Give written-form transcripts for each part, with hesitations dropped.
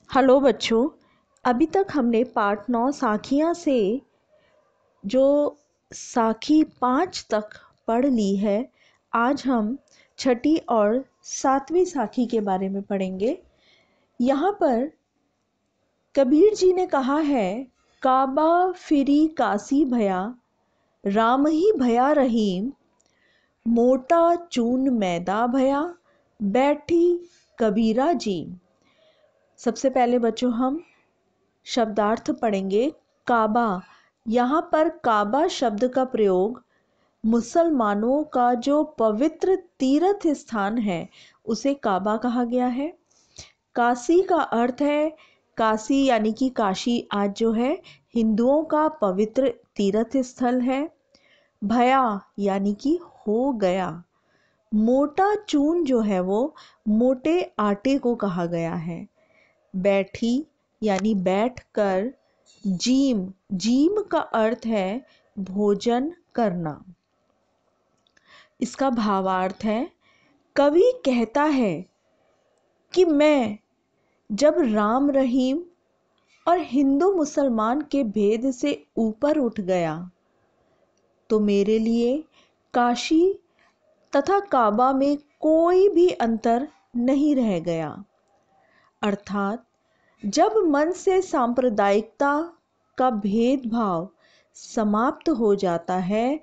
Hello बच्चों, अभी तक हमने पाठ 9 साखियाँ से जो साखी 5 तक पढ़ ली है। आज हम छठी और 7वीं साखी के बारे में पढ़ेंगे। यहाँ पर कबीर जी ने कहा है, काबा फिरी काशी भया, राम ही भया रहीम, मोटा चून मैदा भया, बैठी कबीरा जी। सबसे पहले बच्चों हम शब्दार्थ पढ़ेंगे। काबा, यहाँ पर काबा शब्द का प्रयोग मुसलमानों का जो पवित्र तीर्थ स्थान है उसे काबा कहा गया है। काशी का अर्थ है, काशी यानी कि काशी आज जो है हिंदुओं का पवित्र तीर्थ स्थल है। भया यानी कि हो गया। मोटा चून जो है वो मोटे आटे को कहा गया है। बैठी यानी बैठकर। जीम, जीम का अर्थ है भोजन करना। इसका भावार्थ है, कवि कहता है कि मैं जब राम रहीम और हिंदू मुसलमान के भेद से ऊपर उठ गया तो मेरे लिए काशी तथा काबा में कोई भी अंतर नहीं रह गया। अर्थात जब मन से सांप्रदायिकता का भेदभाव समाप्त हो जाता है,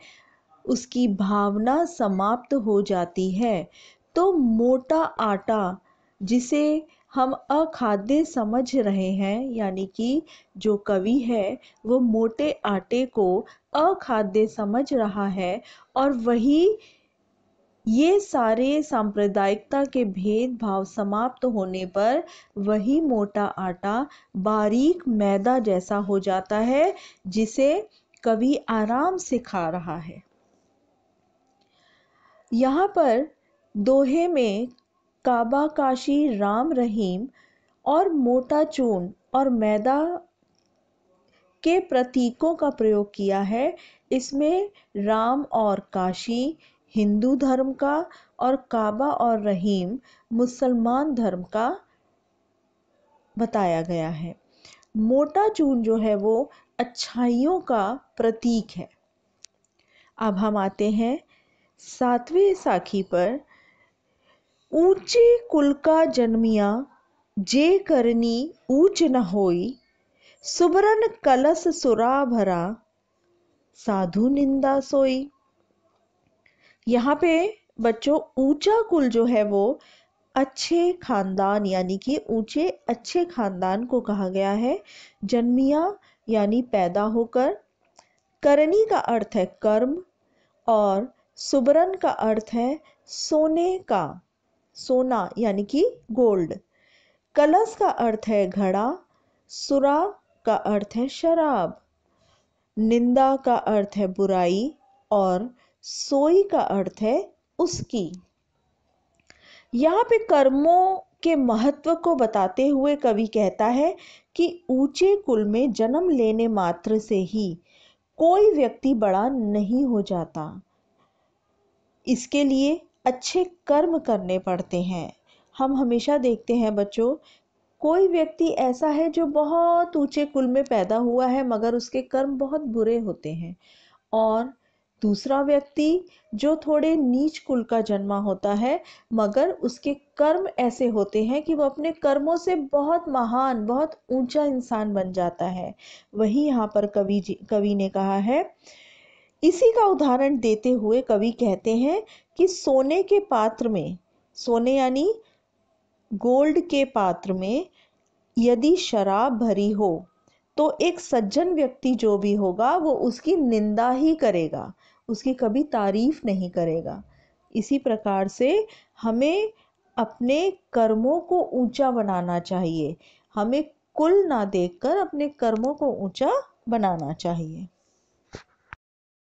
उसकी भावना समाप्त हो जाती है, तो मोटा आटा जिसे हम अखाद्य समझ रहे हैं, यानी कि जो कवि है वो मोटे आटे को अखाद्य समझ रहा है और वही ये सारे सांप्रदायिकता के भेदभाव समाप्त होने पर वही मोटा आटा बारीक मैदा जैसा हो जाता है, जिसे कवि आराम से खा रहा है। यहाँ पर दोहे में काबा, काशी, राम रहीम और मोटा चून और मैदा के प्रतीकों का प्रयोग किया है। इसमें राम और काशी हिंदू धर्म का और काबा और रहीम मुसलमान धर्म का बताया गया है। मोटा चून जो है वो अच्छाइयों का प्रतीक है। अब हम आते हैं 7वीं साखी पर। ऊंचे कुल का जन्मिया, जे करनी ऊंच न होई, सुबरन कलस सुरा भरा, साधु निंदा सोई। यहाँ पे बच्चों ऊंचा कुल जो है वो अच्छे खानदान यानी कि ऊंचे अच्छे खानदान को कहा गया है। जन्मिया यानी पैदा होकर। करनी का अर्थ है कर्म और सुबरन का अर्थ है सोने का, सोना यानी कि गोल्ड। कलश का अर्थ है घड़ा। सुरा का अर्थ है शराब। निंदा का अर्थ है बुराई और सोई का अर्थ है उसकी। यहाँ पे कर्मों के महत्व को बताते हुए कवि कहता है कि ऊंचे कुल में जन्म लेने मात्र से ही कोई व्यक्ति बड़ा नहीं हो जाता। इसके लिए अच्छे कर्म करने पड़ते हैं। हम हमेशा देखते हैं बच्चों, कोई व्यक्ति ऐसा है जो बहुत ऊंचे कुल में पैदा हुआ है मगर उसके कर्म बहुत बुरे होते हैं, और दूसरा व्यक्ति जो थोड़े नीच कुल का जन्मा होता है मगर उसके कर्म ऐसे होते हैं कि वो अपने कर्मों से बहुत महान, बहुत ऊंचा इंसान बन जाता है। वही यहाँ पर कवि ने कहा है। इसी का उदाहरण देते हुए कवि कहते हैं कि सोने के पात्र में, सोने यानी गोल्ड के पात्र में यदि शराब भरी हो तो एक सज्जन व्यक्ति जो भी होगा वो उसकी निंदा ही करेगा, उसकी कभी तारीफ नहीं करेगा। इसी प्रकार से हमें अपने कर्मों को ऊंचा बनाना चाहिए। हमें कुल ना देखकर अपने कर्मों को ऊंचा बनाना चाहिए।